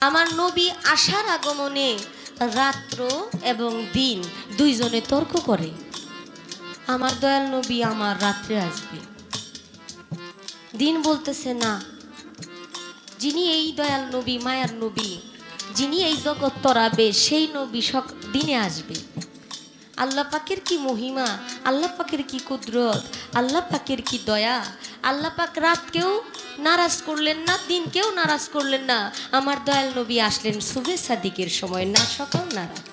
আমার নবী আসার আগমনে রাত্র এবং দিন দুইজনে তর্ক করে। আমার দয়াল নবী আমার রাত্রে আসবে, দিন বলতেছে না, যিনি এই দয়াল নবী মায়ার নবী, যিনি এই জগৎ তরাবে সেই নবী দিনে আসবে। আল্লাহ পাকের কি মহিমা, আল্লাহ পাকের কি কুদরত, আল্লাহ পাকের কি দয়া। আল্লাহ পাক রাতকেও নারাজ করলেন না, দিনকেও নারাজ করলেন না। আমার দয়াল নবী আসলেন সুবে সাদিকের সময়, না সকাল না রাত।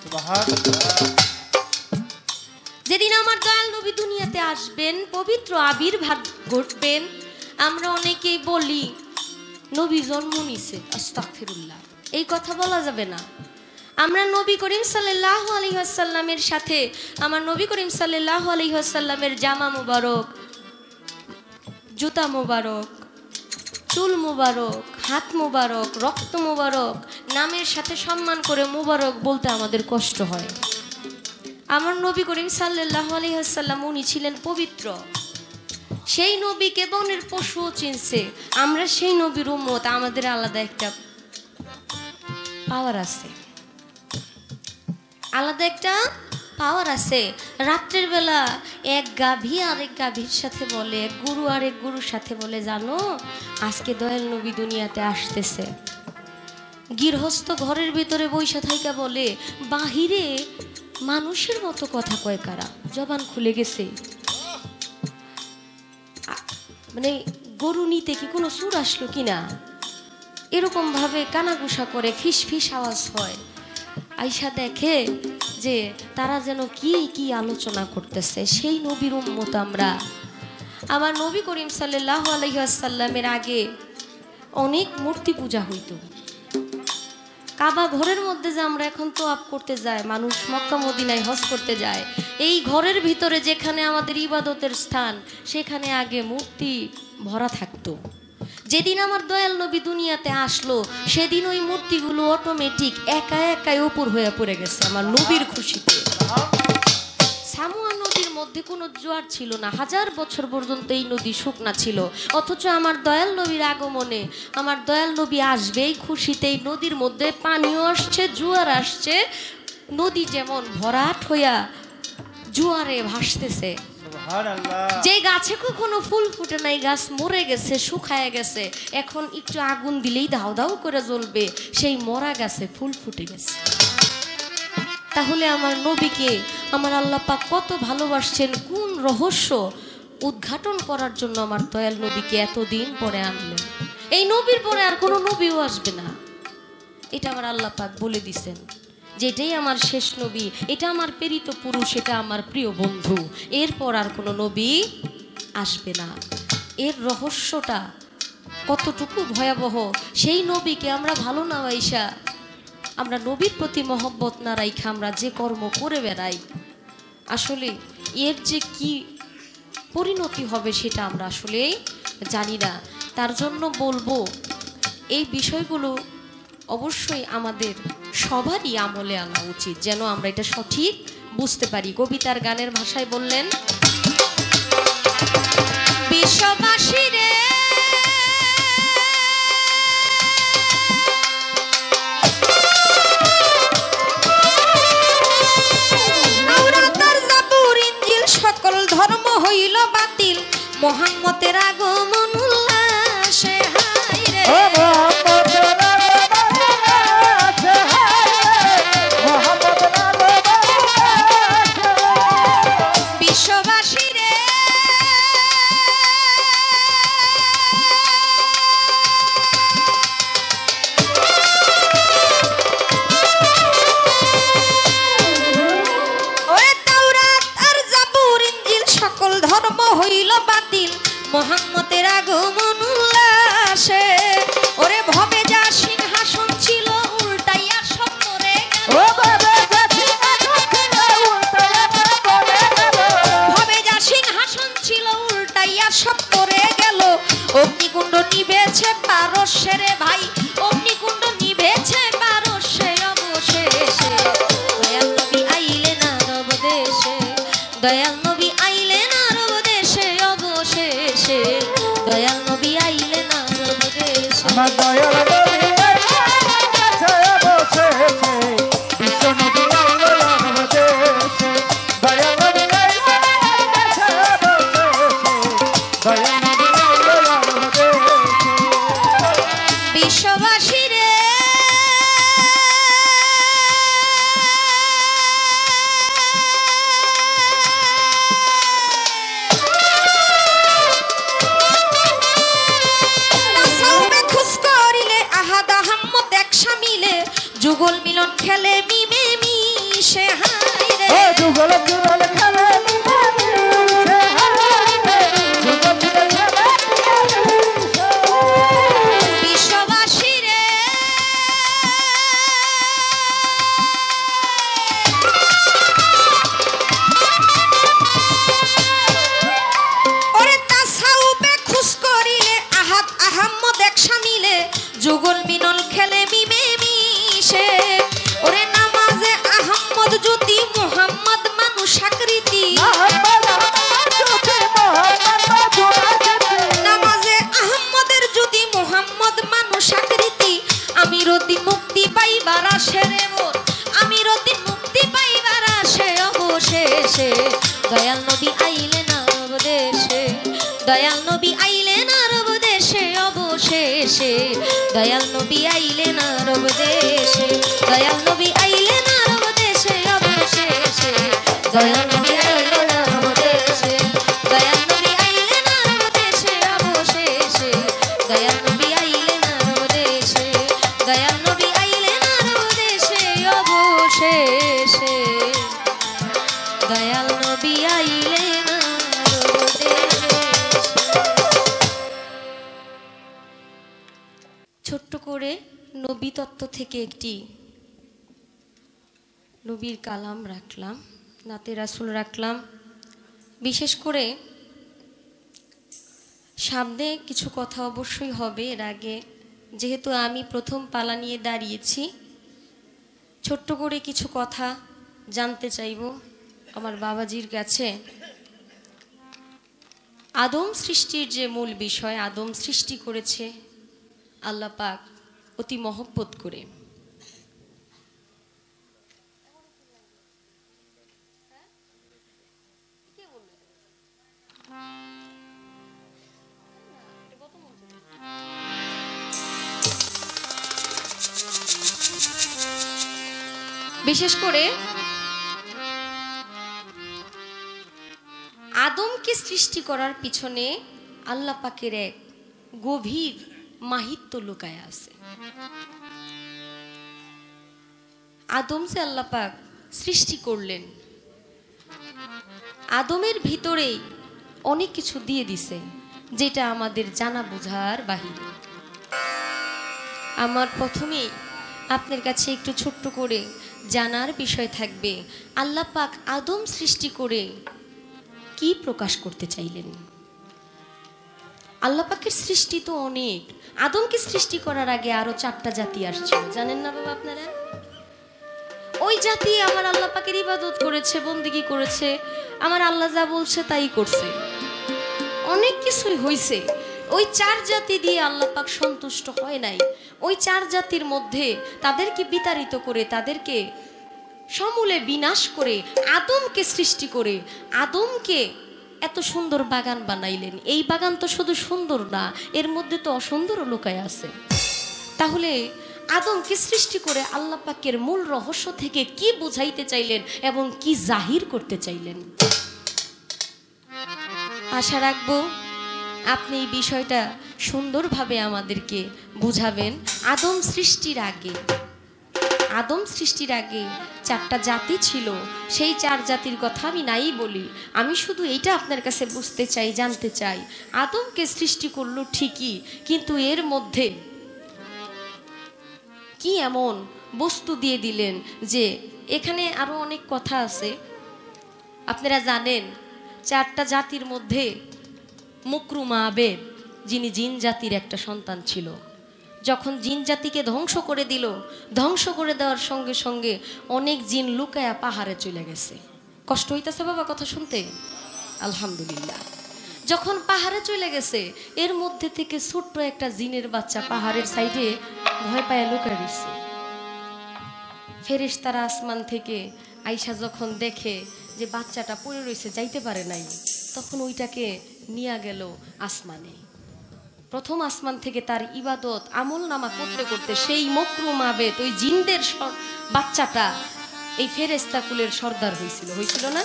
যেদিন আমার দয়াল নবী দুনিয়াতে আসবেন, পবিত্র আবির্ভাব ঘটবেন, আমরা অনেকেই বলি নবী জন্ম নিছে, আস্তাগফিরুল্লাহ, এই কথা বলা যাবে না। আমরা নবী করিম সাল্লাল্লাহু আলাইহি ওয়াসাল্লামের সাথে আমার নবী করিম সাল্লাল্লাহু আলাইহি ওয়াসাল্লামের জামা মুবারক, জুতা মুবারক, চুল মুবারক, হাত মুবারক, রক্ত মুবারক, নামের সাথে সম্মান করে মুবারক বলতে আমাদের কষ্ট হয়। আমার নবী করিম সাল্লাল্লাহু আলাইহি ওয়াসাল্লাম উনি ছিলেন পবিত্র। সেই নবীকে বনের পশুও চিনছে। আমরা সেই নবীর উম্মত, আমাদের আলাদা একটা পাওয়ার আছে, আলাদা একটা পাওয়ার আছে। রাত্রের বেলা এক গাভী আরেক গাভীর সাথে বলে, এক গুরু আরেক গুরুর সাথে বলে, জানো আজকে দয়াল নবী দুনিয়াতে আসতেছে। গৃহস্থ ঘরের ভিতরে বৈশা থাইকা বলে, বাহিরে মানুষের মতো কথা কয় কারা, জবান খুলে গেছে। মানে গরু নিতে কি কোনো সুর আসলো কিনা, এরকম ভাবে কানাঘুষা করে, ফিস ফিস আওয়াজ হয়। আইসা দেখে যে তারা যেন কি কি আলোচনা করতেছে। সেই নবীর উম্মত আমরা। আমার নবী করিম সাল্লাল্লাহু আলাইহি ওয়াসাল্লামের আগে অনেক মূর্তি পূজা হইতো। কাবা ঘরের মধ্যে যে আমরা এখন তোয়াফ করতে যাই, মানুষ মক্কা মদিনায় হজ করতে যায়, এই ঘরের ভিতরে যেখানে আমাদের ইবাদতের স্থান, সেখানে আগে মূর্তি ভরা থাকতো। যেদিন আমার দয়াল নবী দুনিয়াতে আসলো, সেদিন ওই মূর্তিগুলো অটোমেটিক একা একাই উপর হয়ে পড়ে গেছে আমার নবীর খুশিতে। সামুয়া নদীর মধ্যে কোনো জোয়ার ছিল না, 1000 বছর পর্যন্ত এই নদী শুকনা ছিল। অথচ আমার দয়াল নবীর আগমনে, আমার দয়াল নবী আসবে এই খুশিতে, এই নদীর মধ্যে পানিও আসছে, জোয়ার আসছে। নদী যেমন ভরাট হইয়া জোয়ারে ভাসতেছে। যে গাছে কখনো ফুল ফুটে নাই, গাছ মরে গেছে, শুকায় গেছে, এখন একটু আগুন দিলেই দাও দাও করে জ্বলবে, সেই মরা গাছে ফুল ফুটে গেছে। তাহলে আমার নবীকে আমার আল্লাহ পাক কত ভালোবাসছেন, কোন রহস্য উদ্ঘাটন করার জন্য আমার দয়াল নবীকে এতদিন পরে আনলেন। এই নবীর পরে আর কোনো নবীও আসবে না, এটা আমার আল্লাহ পাক বলে দিছেন। যেটাই আমার শেষ নবী, এটা আমার প্রেরিত পুরুষ, এটা আমার প্রিয় বন্ধু, এরপর আর কোনো নবী আসবে না। এর রহস্যটা কতটুকু ভয়াবহ, সেই নবীকে আমরা ভালো না বাইসা, আমরা নবীর প্রতি মহব্বত না রাইখা আমরা যে কর্ম করে বেড়াই, আসলে এর যে কি পরিণতি হবে সেটা আমরা আসলে জানি না। তার জন্য বলবো, এই বিষয়গুলো অবশ্যই আমাদের সবারই আমলে আনা উচিত, যেন আমরা এটা সঠিক বুঝতে পারি। কবিতার গানের ভাষায় বললেন, বিশ্ববাসী রে সকল ধর্ম হইল বাতিল, মুহাম্মদের আগমন উল্লাসে হায় রে। বিশ্ববাসী রে হইল বাতিল, মুহাম্মদের আগমন উল্লাসে। ওরে ভবে যা সিংহাসন ছিল উল্টাইয়া সব পড়ে গেল, ভবে যা সিংহাসন ছিল উল্টাইয়া সব পড়ে গেল। অগ্নিকুণ্ড নিভেছে পারস্যে রে ভাই, অগ্নিকুণ্ড নিভেছে পারস্যে অবশেষে। দয়াল নবী আইলেন আরব দেশে, দয়াল নবী আইলেন আরব দেশে অবশেষে, দয়াল নবী আইলেন আরব দেশে। আমার দয়াল নবী যুগল মিলন খেলে মিমে মিশে হায় রে ও যুগল মিলন খেলে মিমে মিশে হায় রে যুগল মিলন খেলে মিমে মিশে বিশ্ববাসী রে ওরে তাসাউবে খুশ করিলে আহাত আহম্মদ এক শামিলে যুগল মিলন খেলে মিমে মিশে ওরে নামাজে আহম্মদ জ্যোতি মুহাম্মদ মানুষ আকৃতি নামাজে আহম্মদের জ্যোতি মুহাম্মদ মানুষ আকৃতি আমির উদ্দিন মুক্তি পাইবার আসে রে মোর আমির উদ্দিন মুক্তি পাইবার আসে অবশেষে দয়াল নবী আইলেন আরব দেশে দয়াল নবী আইলেন আরব দেশে অবশেষে দয়াল নবী আইলেন আরব দেশে দয়াল নবী আইলেন আরব দেশে অবশেষে দয়াল নবী আইলেন আরব দেশে দয়াল নবী আইলেন আরব দেশে অবশেষে দয়াল নবী আইলেন আরব দেশে দয়াল নবী আইলেন আরব দেশে অবশেষে দয়াল নবী আইলেন আরব দেশে। ছোট্ট করে নবী তত্ত্ব থেকে একটি নবীর কালাম রাখলাম, নাতে রাসূল রাখলাম। বিশেষ করে সামনে কিছু কথা অবশ্যই হবে, এর আগে যেহেতু আমি প্রথম পালা নিয়ে দাঁড়িয়েছি, ছোট্ট করে কিছু কথা জানতে চাইব আমার বাবাজির কাছে। আদম সৃষ্টির যে মূল বিষয়, আদম সৃষ্টি করেছে আল্লাহ পাক অতি মহব্বত করে। বিশেষ করে আদমকে সৃষ্টি করার পিছনে আল্লাহ পাকের এক গভীর মাহিত্য লুকায় আছে। আদম যে আল্লাহ পাক সৃষ্টি করলেন, আদমের ভিতরেই অনেক কিছু দিয়ে দিছে যেটা আমাদের জানা বোঝার বাহিরে। আমার প্রথমেই আপনার কাছে একটু ছোট্ট করে জানার বিষয় থাকবে, আল্লাহ পাক আদম সৃষ্টি করে কি প্রকাশ করতে চাইলেন। আল্লাহ পাকের সৃষ্টি তো অনেক, আদমকে সৃষ্টি করার আগে আরো 4টা জাতি আসছে, জানেন না বাবা আপনারা? ওই জাতি আমার আল্লাহ পাকের ইবাদত করেছে, বন্দেগী করেছে, আমার আল্লাহ যা বলছে তাই করছে, অনেক কিছুই হয়েছে। ওই 4 জাতি দিয়ে আল্লাহ পাক সন্তুষ্ট হয় নাই। ওই 4 জাতির মধ্যে তাদেরকে বিতাড়িত করে, তাদেরকে সমূলে বিনাশ করে আদমকে সৃষ্টি করে আদমকে এত সুন্দর বাগান বানাইলেন। এই বাগান তো শুধু সুন্দর না, এর মধ্যে তো অসুন্দরও লুকায় আছে। তাহলে আদমকে সৃষ্টি করে আল্লাহ পাকের মূল রহস্য থেকে কি বুঝাইতে চাইলেন এবং কি জাহির করতে চাইলেন, আশা রাখবো আপনি এই বিষয়টা সুন্দরভাবে আমাদেরকে বুঝাবেন। আদম সৃষ্টির আগে 4টা জাতি ছিল, সেই 4 জাতির কথা আমি নাই বলি, আমি শুধু এইটা আপনার কাছে বুঝতে চাই, জানতে চাই। আদমকে সৃষ্টি করলো ঠিকই, কিন্তু এর মধ্যে কি এমন বস্তু দিয়ে দিলেন যে এখানে আরো অনেক কথা আছে। আপনারা জানেন 4টা জাতির মধ্যে মুকরুমা আবেদ, যিনি জিন জাতির একটা সন্তান ছিল, যখন জিন জাতিকে ধ্বংস করে দিল, ধ্বংস করে দেওয়ার সঙ্গে সঙ্গে অনেক জিন লুকায়া পাহাড়ে চলে গেছে। কষ্ট হইতেছে বাবা কথা শুনতে? আলহামদুলিল্লাহ। যখন পাহাড়ে চলে গেছে, এর মধ্যে থেকে ছোট্ট একটা জিনের বাচ্চা পাহাড়ের সাইডে ভয় পায় লুকায় রয়েছে। ফেরেশতারা আসমান থেকে আইসা যখন দেখে যে বাচ্চাটা পড়ে রয়েছে, যাইতে পারে নাই, তখন ওইটাকে নিয়ে গেল আসমানে। প্রথম আসমান থেকে তার ইবাদত আমল নামা করতে করতে সেই মকরুম আবেদ, ওই জিনদের বাচ্চাটা এই ফেরেশতা কুলের সর্দার হয়েছিল না?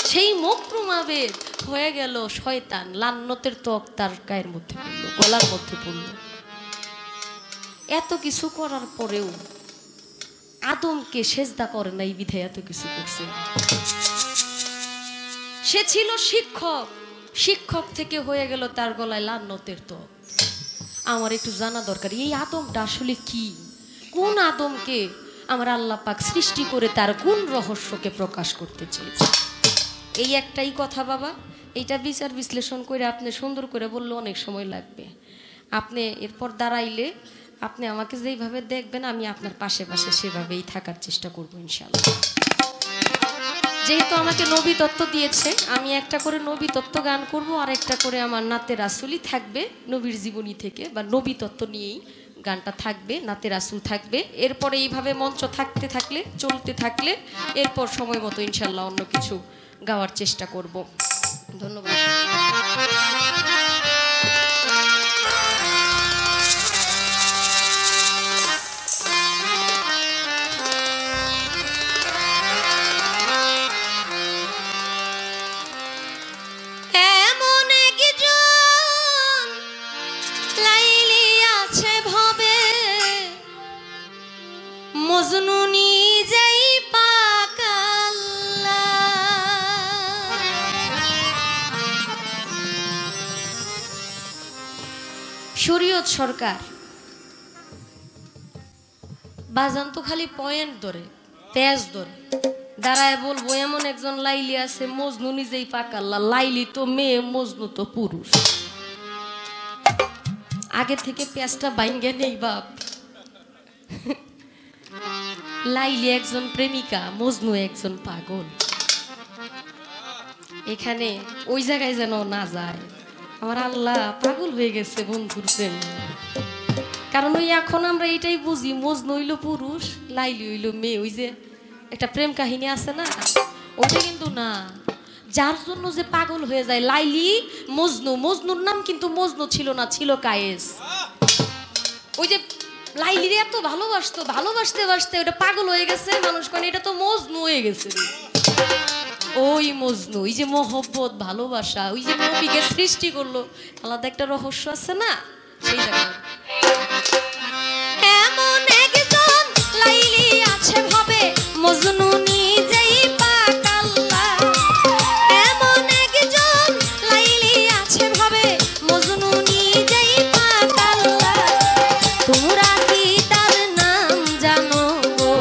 সেই মকরুম আবেদ হয়ে গেল শয়তান, লান্নতের ত্বক তার গায়ের মধ্যে পড়লো, গলার মধ্যে পড়লো। এত কিছু করার পরেও আদমকে সেজদা করে নাই বিধায় এত কিছু করছে। সে ছিল শিক্ষক, শিক্ষক থেকে হয়ে গেল তার গলায় লান্নতের তো। আমার একটু জানা দরকার এই আদমটা আসলে কি, কোন আদমকে আমার আল্লাহ পাক সৃষ্টি করে তার কোন রহস্যকে প্রকাশ করতে চেয়েছে। এই একটাই কথা বাবা, এইটা বিচার বিশ্লেষণ করে আপনি সুন্দর করে বললে অনেক সময় লাগবে। আপনি এরপর দাঁড়াইলে আপনি আমাকে যেইভাবে দেখবেন আমি আপনার পাশে পাশে সেভাবেই থাকার চেষ্টা করব ইনশাআল্লাহ। যেহেতু আমাকে নবী তত্ত্ব দিয়েছে, আমি একটা করে নবী তত্ত্ব গান করব, আর একটা করে আমার নাতে রাসুলই থাকবে নবীর জীবনী থেকে, বা নবী তত্ত্ব নিয়েই গানটা থাকবে, নাতে রাসুল থাকবে। এরপরে এইভাবে মঞ্চ থাকতে থাকলে, চলতে থাকলে এরপর সময় মতো ইনশাল্লাহ অন্য কিছু গাওয়ার চেষ্টা করব। ধন্যবাদ। শরীয়ত সরকার বাজান তো খালি পয়েন্ট ধরে, পেজ ধরে, দাঁড়ায় বলবো এমন একজন লাইলি আছে মজনু নিজেই পাকাল্লা। লাইলি তো মেয়ে, মজনু তো পুরুষ। আগে থেকে পেজটা বাইঙ্গে নেই বাপ। লাইলি একজন প্রেমিকা, মজনু একজন পাগল। এখানে ওই জায়গায় যেন না যায়। আমার আল্লাহ পাগল হয়ে গেছে বন্ধুর প্রেম। কারণ ওই এখন আমরা এইটাই বুঝি মজনু হইল পুরুষ, লাইলি হইল মেয়ে। ওই যে একটা প্রেম কাহিনী আছে না, ওটা কিন্তু না। যার জন্য যে পাগল হয়ে যায় লাইলি মজনু, মজনুর নাম কিন্তু মজনু ছিল না, ছিল কায়েস। ওই যে লাইলির এত ভালোবাসতো, ভালোবাসতে বাসতে ওটা পাগল হয়ে গেছে। মানুষ কেন এটা তো মজনু হয়ে গেছে। ওই মজনু, ওই যে মহব্বত, ভালোবাসা, ওই যে নবীকে সৃষ্টি করলো, আলাদা একটা রহস্য আছে না, সেই জায়গায় এমন একজন লাইলি আছে ভাবে মজনু নিজেই পাকাল্লা। এমন একজন লাইলি আছে ভাবে মজনু নিজেই পাকাল্লা। তোমরা কি তার নাম জানো গো,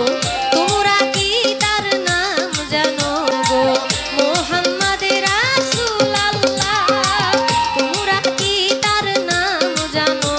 তোমরা কি তার নাম জানো গো, মোহাম্মদ রাসূলুল্লাহ। তোমরা কি তার নাম জানো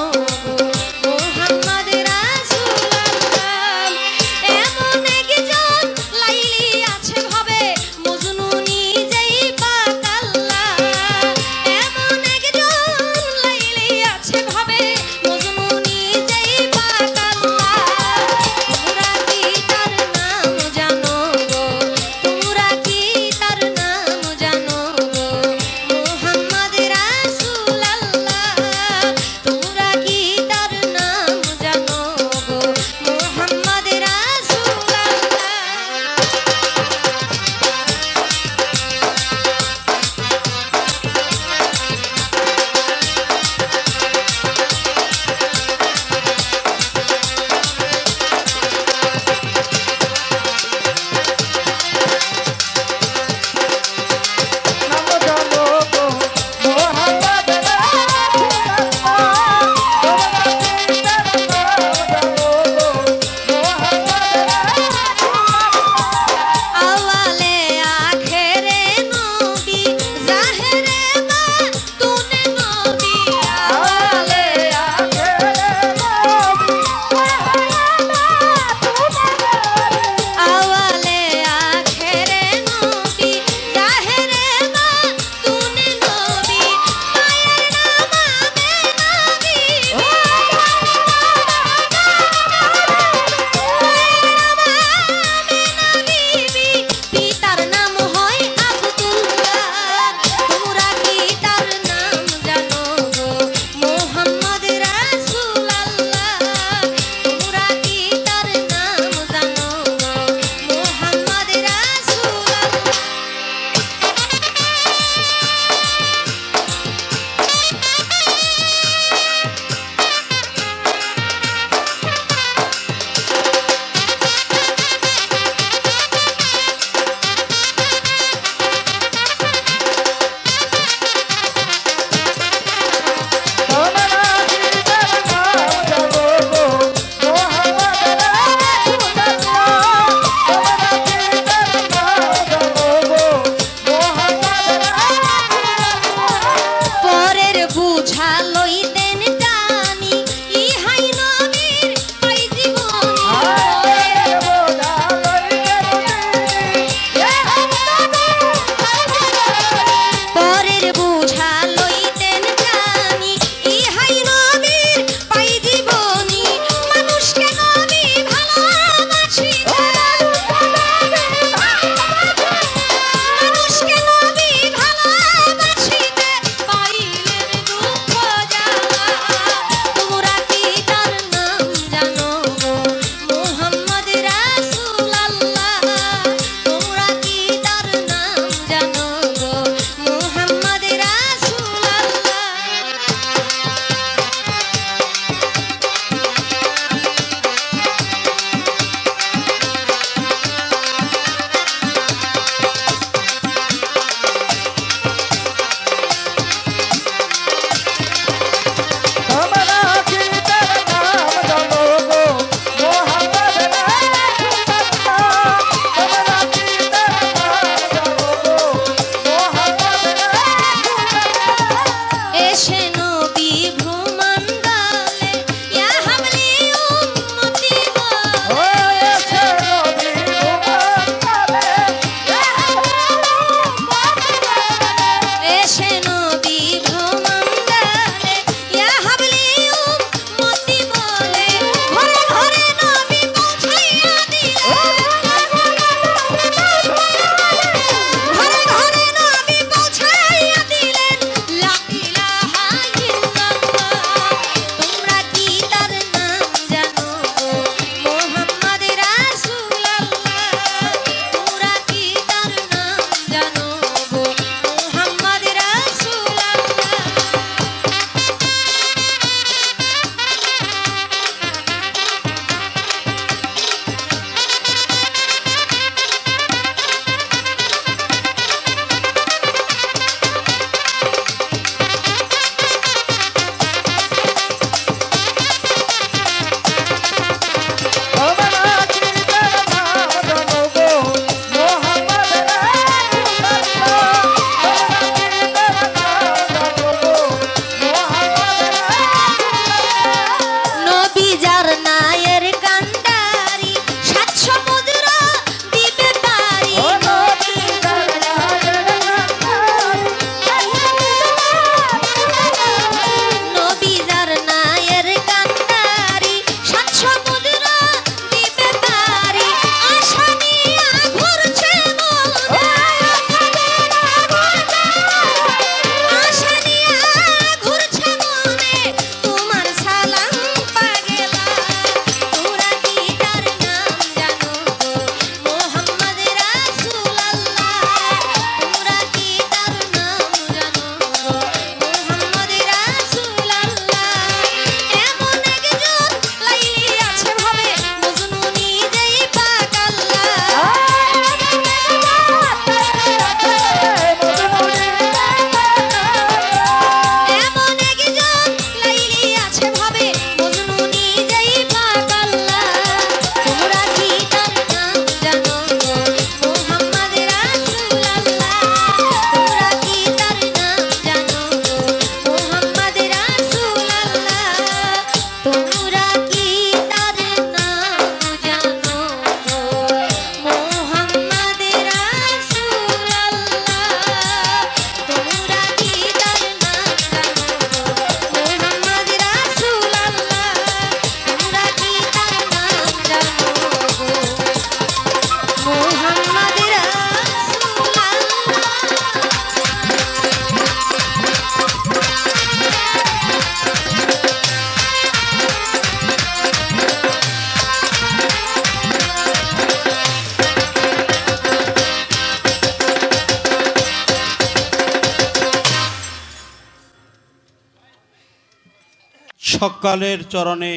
সকালের চরণে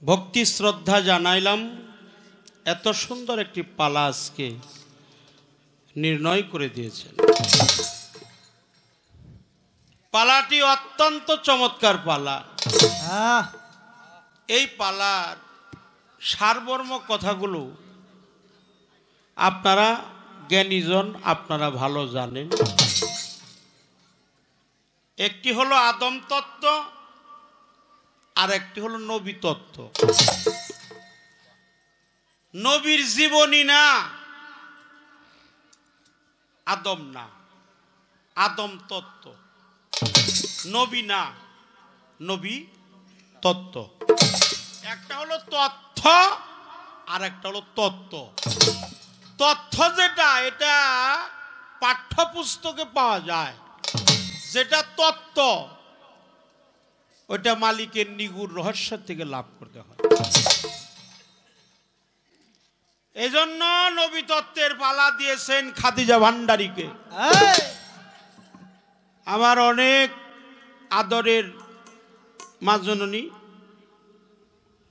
ভক্তি শ্রদ্ধা জানাইলাম। এত সুন্দর একটি পালা আজকে নির্ণয় করে দিয়েছেন। পালাটি অত্যন্ত চমৎকার পালা। এই পালার সারমর্ম কথাগুলো আপনারা জ্ঞানীজন, আপনারা ভালো জানেন। একটি হলো আদম তত্ত্ব, আর একটি হলো নবী তত্ত্ব। নবীর জীবনী না, আদম না, আদম তত্ত্ব। নবী না, নবী তত্ত্ব। একটা হলো তথ্য আর একটা হলো তত্ত্ব। তথ্য যেটা, এটা পাঠ্যপুস্তকে পাওয়া যায়। যেটা তত্ত্ব, ওইটা মালিকের নিগুড় রহস্য থেকে লাভ করতে হয়। এজন্য নবী তত্ত্বের পালা দিয়েছেন খাদিজা ভান্ডারীকে। আমার অনেক আদরের মা জননী,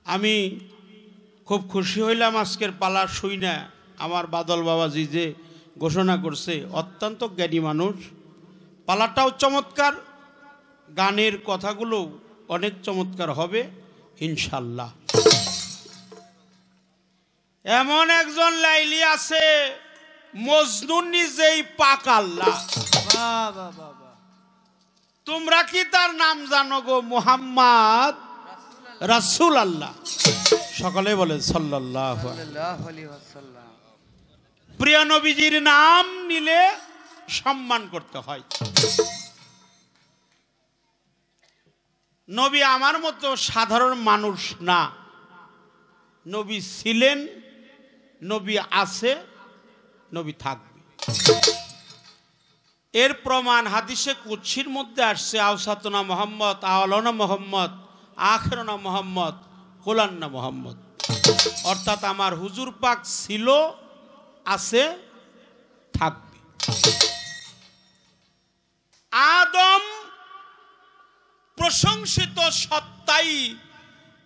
আমি খুব খুশি হইলাম আজকের পালা শুই না। আমার বাদল বাবাজি যে ঘোষণা করছে, অত্যন্ত জ্ঞানী মানুষ। পালাটাও চমৎকার, গানের কথাগুলো অনেক চমৎকার হবে ইনশাল্লাহ। এমন একজন লাইলি আছে, মজনু নিজেই পাক আল্লাহ। তোমরা কি তার নাম জানো গো? মুহাম্মদ রাসূল আল্লাহ। সকলে বলে সাল্লাল্লাহু আলাইহি ওয়াসাল্লাম। প্রিয় নবীজির নাম নিলে সম্মান করতে হয়। নবী আমার মতো সাধারণ মানুষ না। নবী ছিলেন, নবী আছে, নবী থাকবে। এর প্রমাণ হাদিসে কুদসির মধ্যে আসছে, আওসাতুনা মুহাম্মদ, আওয়ালুনা মুহাম্মদ, আখিরুনা মুহাম্মদ, কুলান্না মুহাম্মদ। অর্থাৎ আমার হুজুর পাক ছিল, আছে, থাকবে। আদম প্রশংসিত সত্তাই,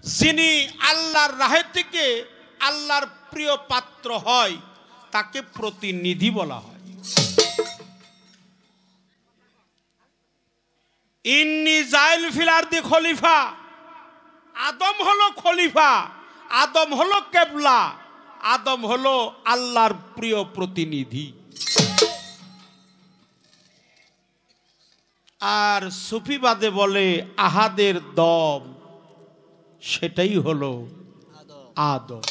যিনি আল্লাহর রাহে থেকে আল্লাহর প্রিয় পাত্র হয়, তাকে প্রতিনিধি বলা হয়। ইন্নী জাইল ফিল আরদি খলিফা। আদম হলো খলিফা, আদম হলো কেবলা, আদম হলো আল্লাহর প্রিয় প্রতিনিধি। আর সুফিবাদে বলে আহাদের দম, সেটাই হলো আদম।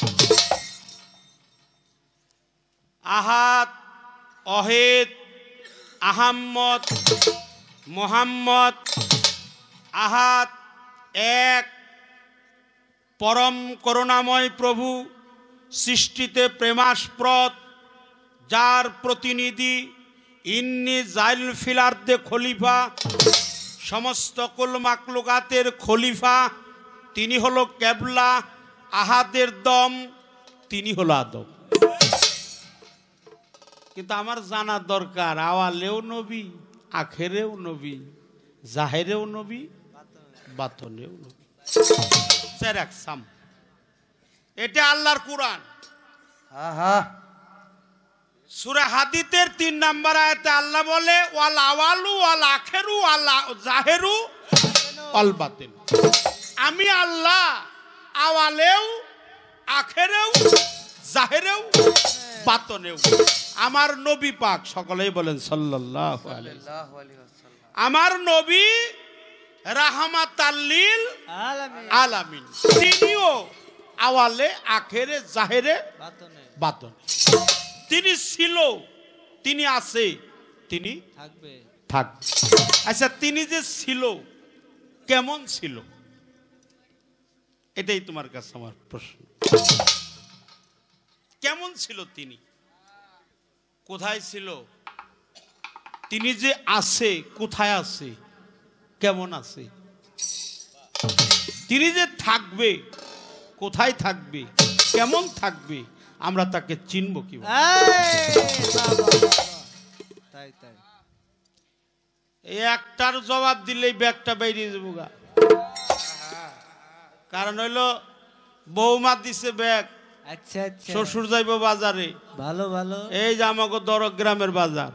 আহাদ, অহেদ, আহাম্মদ, মোহাম্মদ। আহাদ এক, পরম করুণাময় প্রভু, সৃষ্টিতে প্রেমাস্পদ, যার প্রতিনিধি। ইন্নী জাইল ফিল আরদে খলিফা, সমস্ত কুল মাকলুকাতের খলিফা, তিনি হলো কেবলা। আহাদের দম, তিনি হলো আদম। কিন্তু আমার জানা দরকার, আওয়ালেও নবী, আখেরেও নবী, জাহেরেও নবী, বাতনেও নবী। এটা আল্লাহর কুরআন। সূরা হাদীদের 3 নম্বর আয়াতে আল্লাহ বলে, ওয়াল আওয়ালু ওয়াল আখিরু ওয়াল জাহেরু ওয়াল বাতিন। আমি আল্লাহ আওয়ালেও, আখেরেও, জাহেরেও, বাতনেও। আমার নবী পাক, সকলেই বলেন সাল্লাল্লাহু আলাইহি ওয়াসাল্লাম। আমার নবী রাহমাতাল লিল আলামিন। তিনিও আওয়ালে, আখেরে, জাহেরে, বাতনে। তিনি ছিল, তিনি আছে, তিনি থাকবে। আচ্ছা, তিনি যে ছিল, কেমন ছিল? এটাই তোমার কাছে আমার প্রশ্ন। কেমন ছিল তিনি? কোথায় ছিল? তিনি যে আছে, কোথায় আছে, কেমন আছে? তিনি যে থাকবে, কোথায় থাকবে, কেমন থাকবে, আমরা তাকে চিনব কিভাবে? এই একটার জবাব দিলেই ব্যাগটা বেরিয়ে যাবো গা। কারণ হইলো বৌমা দিছে ব্যাগ, আচ্ছা আচ্ছা শ্বশুর যাইব বাজারে। ভালো ভালো এই যে আমাকে দরক গ্রামের বাজার,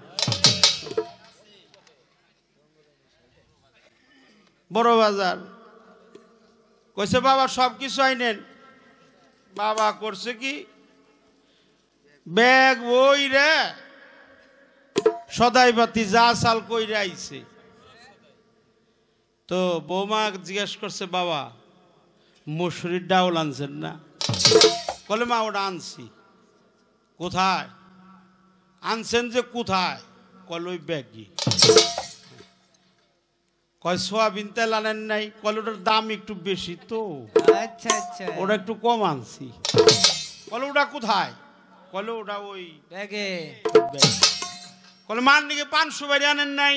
বড় বাজার। কইছে বাবা সবকিছু আইনেন। বাবা করছে কি, ব্যাগ ওই রে সদাই বাতি যা চাল কইরে আইছে। তো বৌমা জিজ্ঞেস করছে বাবা মসুরির ডাউল আনছেন না? বলে মা ওটা আনছি। কোথায় আনছেন? যে কোথায়? কল ওই ব্যাগই। কয় সোয়াবিন তেল আনেন নাই? কল ওটার দাম একটু বেশি তো, আচ্ছা আচ্ছা ওটা একটু কম আনছি। কলে ওটা কোথায়? কলে ওটা ওই ব্যাগে ব্যাগ। কলে মান দিকে পান সুপারি আনেন নাই?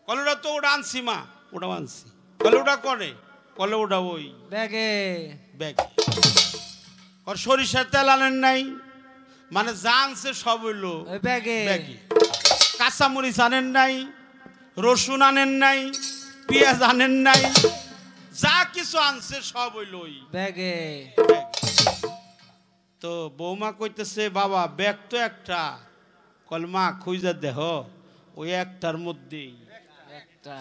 কলে ওটা তো ওটা আনছি মা, ওটা আনছি। কলে ওটা করে? কলে ওটা ওই ব্যাগে ব্যাগ। সরিষার তেল আনেন নাই? মানে যা আনছে সব হইলো ওই ব্যাগে ব্যাগে। কাঁচামরিচ আনেন নাই, রসুন আনেন নাই, পেঁয়াজ আনেন নাই, যা কিছু আনছে সব হইল ওই ব্যাগে। ব্যাগে। তো বৌমা কইতেছে বাবা ব্যাগ তো একটা। কলমা খুঁজে দেহ ওই একটার মধ্যেই, একটা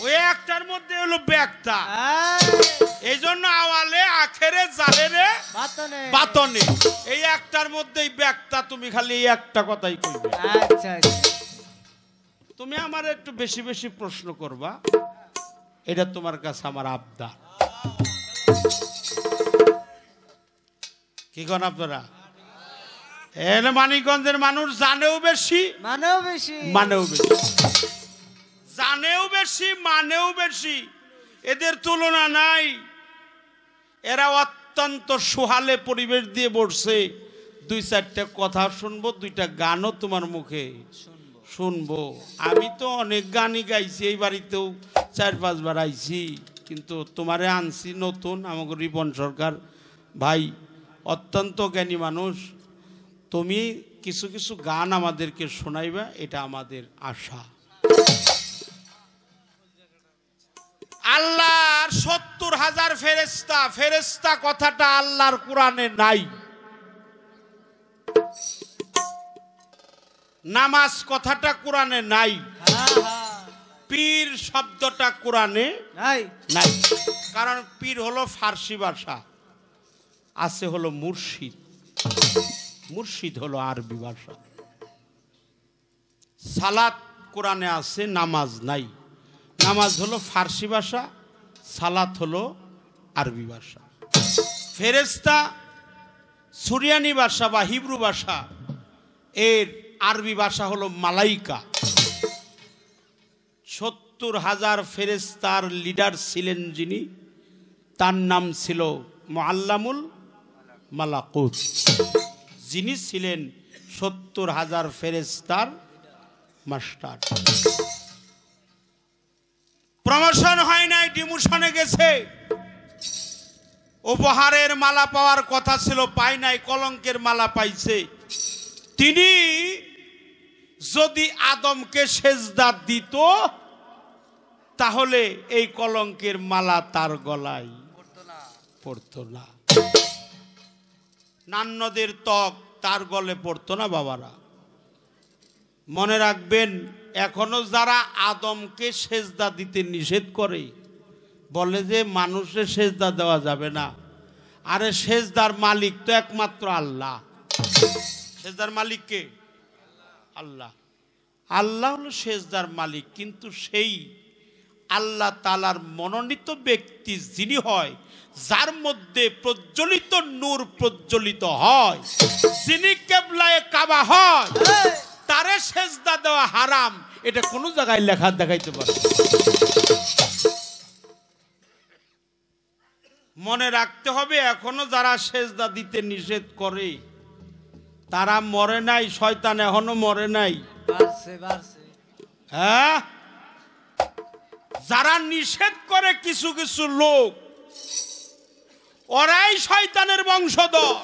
ওই একটার মধ্যে হলো ব্যাগটা। এই জন্য আওয়ালে আখেরে জাহেরে বাতনে বাতনে এই একটার মধ্যেই ব্যাগটা। তুমি খালি এই একটা কথাই কইবে। আচ্ছা আচ্ছা তুমি আমার একটু বেশি বেশি প্রশ্ন করবা, এটা তোমার কাছে আমার আবদার। কি কন আপনারা? এনে মানিকগঞ্জের মানুষ জানেও বেশি মানেও বেশি মানেও বেশি, জানেও বেশি মানেও বেশি, এদের তুলনা নাই। এরা অত্যন্ত সুহালে পরিবেশ দিয়ে বসছে। দুই চারটা কথা শুনবো, দুইটা গানও তোমার মুখে শুনবো। আমি তো অনেক গানই গাইছি, এই বাড়িতেও 4-5 বার আইছি, কিন্তু তোমারে আনছি নতুন। আমাকে রিপন সরকার ভাই অত্যন্ত জ্ঞানী মানুষ, তুমি কিছু কিছু গান আমাদেরকে শোনাইবা, এটা আমাদের আশা। আল্লাহর 70,000 ফেরেশতা, ফেরেশতা কথাটা আল্লাহর কোরআনে নাই। নামাজ কথাটা কোরআনে নাই। পীর শব্দটা কোরআনে নাই নাই। কারণ পীর হলো ফার্সি ভাষা, আছে হলো মুর্শিদ, মুর্শিদ হলো আরবি ভাষা। সালাত কোরআনে আছে, নামাজ নাই। নামাজ হলো ফার্সি ভাষা, সালাত হলো আরবি ভাষা। ফেরেশতা সুরিয়ানি ভাষা বা হিব্রু ভাষা, এর আরবি ভাষা হলো মালাইকা। 70,000 ফেরেশতার লিডার ছিলেন যিনি, তার নাম ছিল মুআল্লামুল মালাকুত। যিনি ছিলেন 70,000 ফেরেশতার মাস্টার। প্রমোশন হয় নাই, ডিমোশনে গেছে। উপহারের মালা পাওয়ার কথা ছিল, পায় নাই, কলঙ্কের মালা পাইছে। তিনি যদি আদমকে সেজদা দিত, তাহলে এই কলঙ্কের মালা তার গলায় পড়তো না। নান্নদের ত্বক তার গলে পড়তো না। বাবারা মনে রাখবেন, এখনো যারা আদমকে সেজদা দিতে নিষেধ করে, বলে যে মানুষের সেজদা দেওয়া যাবে না। আরে সেজদার মালিক তো একমাত্র আল্লাহ। সেজদার মালিক কে? আল্লাহ। আল্লাহ হলো সেজদার মালিক, কিন্তু সেই আল্লাহ তাআলার মনোনীত ব্যক্তি যিনি হয়, যার মধ্যে প্রজ্বলিত নূর প্রজ্বলিত হয়, যিনি কিবলায়ে কাবা হয়, তারে সেজদা দেওয়া হারাম। এটা কোন জায়গায় লেখা দেখাইতে পারে? মনে রাখতে হবে, এখনো যারা সেজদা দিতে নিষেধ করে, তারা মরে নাই, শয়তান এখনো মরে নাই। হ্যাঁ, যারা নিষেধ করে কিছু কিছু লোক, ওরাই শয়তানের বংশধর।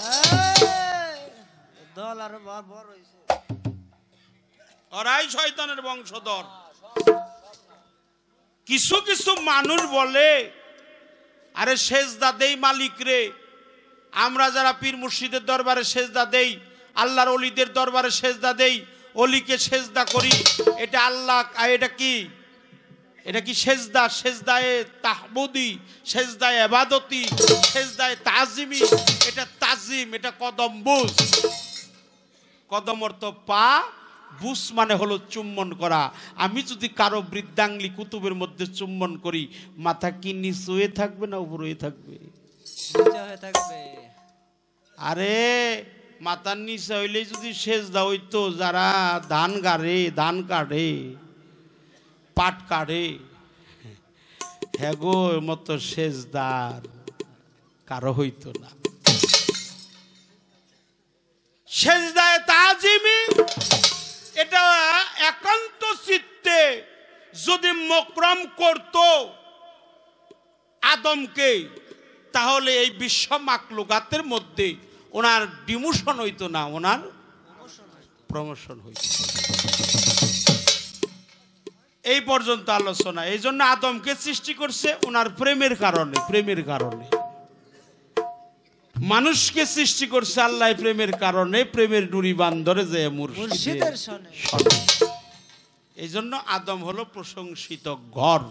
ওরাই শয়তানের বংশধর। কিছু কিছু মানুষ বলে আরে সেজদা দেই মালিক রে, আমরা যারা পীর মুর্শিদের দরবারে সেজদা দেই, আল্লাহর অলিদের দরবারে সেজদা দেই, অলিকে সেজদা করি, এটা আল্লাহ, এটা কি, এটা কি সেজদা? সেজদায়ে তাহমুদি, সেজদায়ে ইবাদতি, সেজদায়ে তাজিমি, এটা তাজিম, এটা কদম বুস। কদম অর্থ পা, বুস মানে হলো চুম্বন করা। আমি যদি কারো বৃদ্ধাঙ্গলি কুতুবের মধ্যে চুম্বন করি, মাথা কি নিচু হয়ে থাকবে না উপর হয়ে থাকবে? আরে মাথার নিচে হইলে যদি সেজদা হইতো, যারা ধান গাড়ে, ধান কাটে, পাট কাটে, হ্যাগো মতো সেজদার কারো হইতো না। সেজদায়ে তাজিমি এটা একান্ত চিত্তে যদি মকরম করত আদমকে, তাহলে এই বিশ্ব মাকলুকাতের মধ্যে ওনার ডিমোশন হইতো না, ওনার প্রমোশন হইত। এই পর্যন্ত আলোচনা। এই জন্য আদমকে সৃষ্টি করছে ওনার প্রেমের কারণে, প্রেমের কারণে। মানুষকে সৃষ্টি করছে আল্লাহ প্রেমের কারণে, প্রেমের নুরি বান্দরে যে মুর্শিদের সনে। এই জন্য আদম হলো প্রশংসিত ঘর।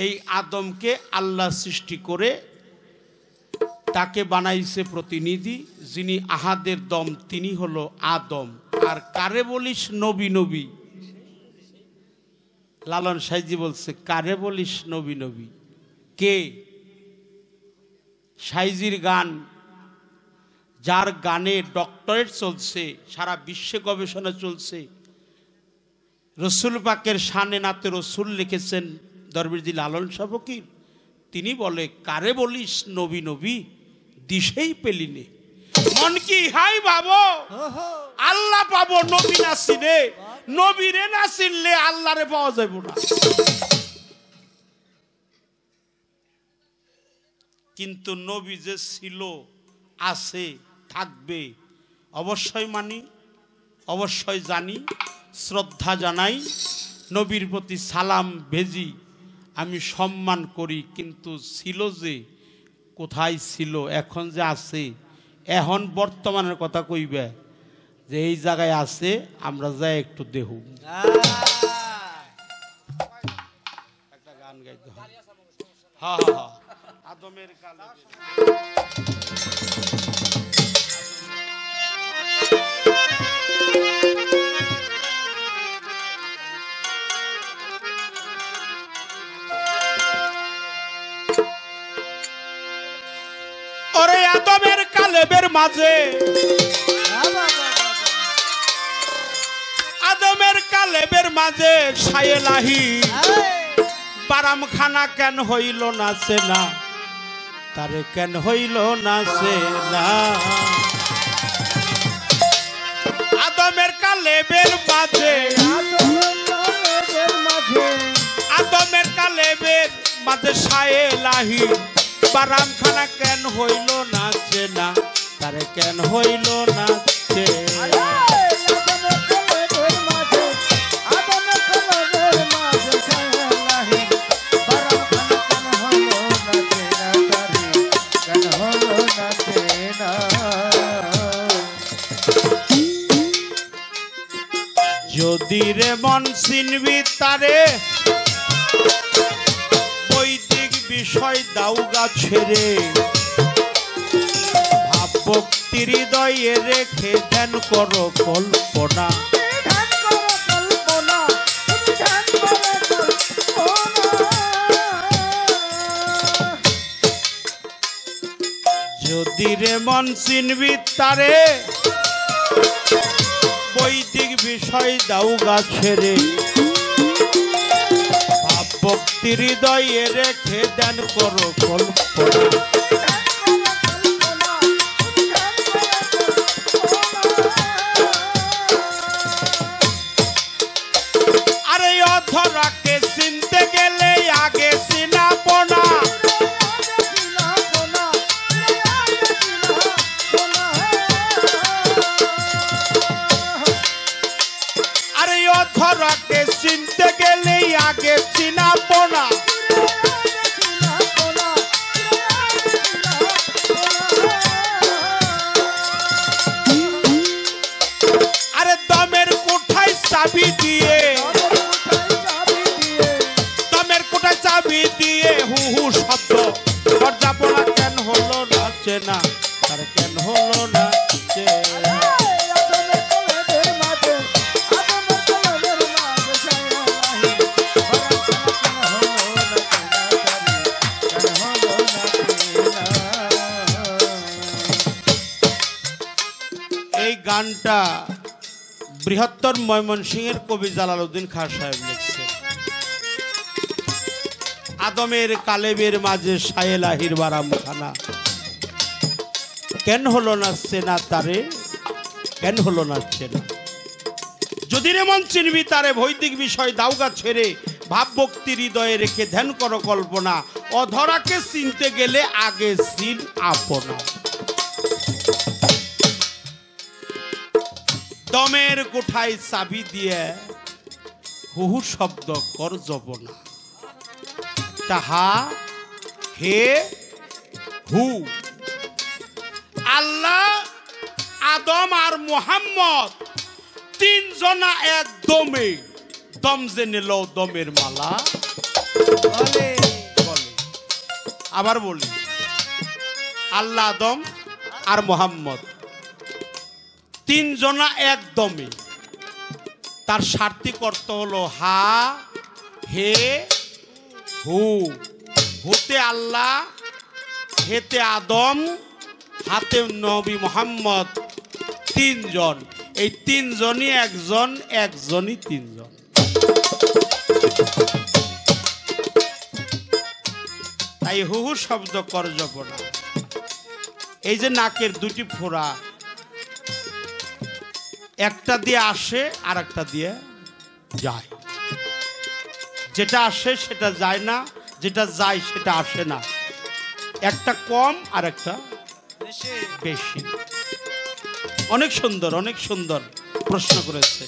এই আদমকে আল্লাহ সৃষ্টি করে তাকে বানাইছে প্রতিনিধি, যিনি আহাদের দম, তিনি হলো আদম। আর কারে বলিস নবী নবী? লালন সাইজি বলছে কারে বলিস নবী নবী? কে? সাইজির গান, যার গানে ডক্টরেট চলছে, সারা বিশ্বে গবেষণা চলছে। রসুল পাকের শানে নাতে রসুল লিখেছেন দরবেশজি লালন শাহ ফকির। তিনি বলে কারে বলিস নবী নবী, দিশেই পেলিনে মন কি হাই ভাবো আল্লাহ পাবো নবী না চিনে, নবীরে না চিনলে আল্লাহরে পাওয়া যাবে না। কিন্তু নবী যে ছিল, আছে, থাকবে, অবশ্যই মানি, অবশ্যই জানি, শ্রদ্ধা জানাই, নবীর প্রতি সালাম ভেজি, আমি সম্মান করি। কিন্তু ছিল যে, কোথায় ছিল, এখন যে আছে, এখন বর্তমানের কথা কইবে যে এই জায়গায় আছে, আমরা যাই একটু দেহ। একটা গান গাইতে হয়। হ্যাঁ হ্যাঁ হ্যাঁ, আদমের কালে ওরে আদমের কালেবের মাঝে, আদমের কালেবের মাঝে সায়েলাহি বারামখানা কেন হইল না সেনা, তারে কেন হইল না সেনা। আদমের কালেবের মাঝে, আদমের কালেবের মাঝে সায়েলাহি বারামখানা কেন হইল না সেনা, তারে কেন হইল না সেনা। যদি রে মন চিনবি তারে, বৈদিক বিষয় দাউগা ছেড়ে, ভাব ভক্তির হৃদয়ে রেখে ধ্যান করো কল্পনা। যদি রে মন চিনবি তারে, বৈদিক বিষয় দাউগা ছেড়ে, ভাব ভক্তির হৃদয়ে রেখে ধ্যান করো কল্পনা। আরে অধরাকে চিনতে গেলে আগে চিনাবো না, আরে অধরাকে চিনতে গেলে আগে চিনা চেনা তার কেন হলো না চেনা এই গানটা বৃহত্তর ময়মনসিংহের কবি জালালউদ্দিন খাঁ সাহেব লিখছেন। আদমের কালেবের মাঝে সায়েলাহির বারাম খানা কেন হলো না চেনা তারে কেন হলো না চেনা যদি রে মন চিনবি তারে ভৌতিক বিষয় দাউগা ছেড়ে ভাব ভক্তি হৃদয়ে রেখে ধ্যান করো কল্পনা অধরাকে চিনতে গেলে আগে চিন আপনা দমের কোঠায় চাবি দিয়ে হুহু শব্দ কর জপনা তাহা হে হু আল্লাহ আদম আর মুহাম্মদ তিনজনা এক দমে দম যে নিল দমের মালা বলে আবার বলি আল্লাহ আদম আর মুহাম্মদ তিনজনা এক দমে তার সার্থিক অর্থ হলো হা হে হু হুতে আল্লাহ হেতে আদম হাতে নবী মুহাম্মদ তিনজন এই তিনজনই একজন একজনই তিনজন তাই হুহু শব্দ কর জপনা এই যে নাকের দুটি ফোঁড়া একটা দিয়ে আসে আর একটা দিয়ে যায় যেটা আসে সেটা যায় না যেটা যায় সেটা আসে না একটা কম আর একটা বেশি অনেক সুন্দর প্রশ্ন করেছে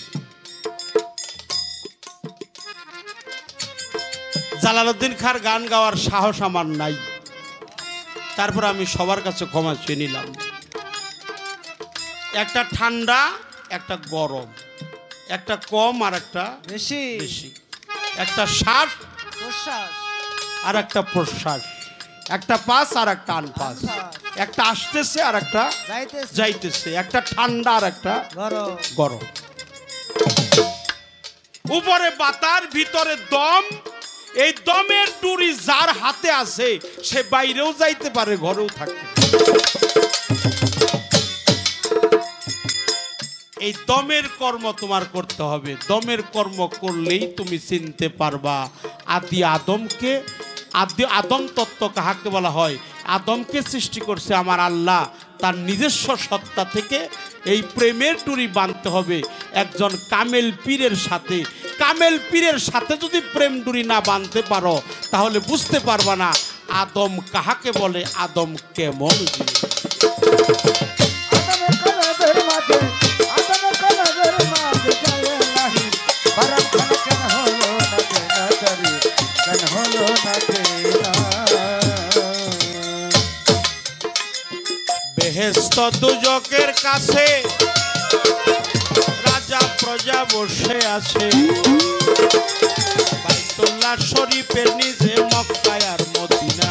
জালালউদ্দিন খাঁর গান গাওয়ার সাহস আমার নাই তারপর আমি সবার কাছে ক্ষমা চেয়ে নিলাম একটা ঠান্ডা একটা গরম একটা কম আর একটা বেশি একটা শ্বাস প্রশ্বাস আর একটা প্রশ্বাস একটা পাস আর একটা আনপাস একটা আসতেছে আর একটা যাইতেছে একটা ঠান্ডা আর একটা গরম উপরে বাতার ভিতরে দম এই দমের ডুরি যার হাতে আছে সে বাইরেও যাইতে পারে ঘরেও থাকতে এই দমের কর্ম তোমার করতে হবে দমের কর্ম করলেই তুমি চিনতে পারবা আদি আদমকে আদি আদম তত্ত্ব কাহাকে বলা হয় আদমকে সৃষ্টি করছে আমার আল্লাহ তার নিজস্ব সত্তা থেকে এই প্রেমের ডুরি বাঁধতে হবে একজন কামেল পীরের সাথে যদি প্রেম ডুরি না বাঁধতে পারো তাহলে বুঝতে পারবা না আদম কাহাকে বলে আদম কেমন বেহেশত দুজকের কাছে রাজা প্রজা বসে আছে বাইতুল্লাহ শরীফের নিচে মক্কা আর মদিনা